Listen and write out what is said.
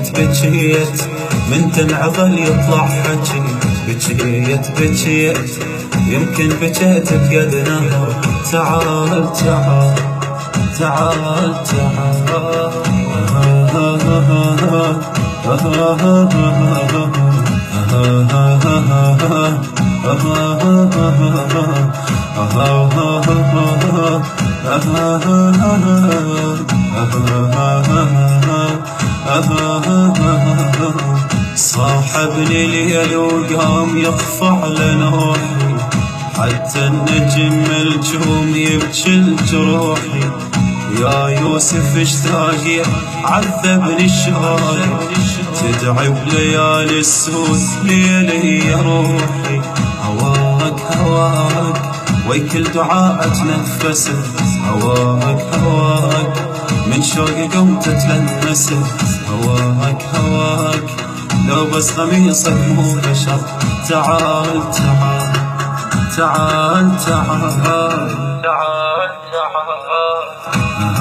بجيت من تنعضل يطلع حجي. بجيت يمكن بجيت بقد نهر. تعال تعال تعال صاحبني ليل وقام يقفع لنوحي، حتى النجم الجوم يبكي لجروحي. يا يوسف اشتاقي عذبني الشارع، تدعي بليالي السود ليلي يا روحي. هواك هواك ويكل دعاء اتنفسه، هواك من شوقي قمت اتلمسه. هواك لو بس قميصك مو بشر. تعال تعال تعال تعال تعال تعال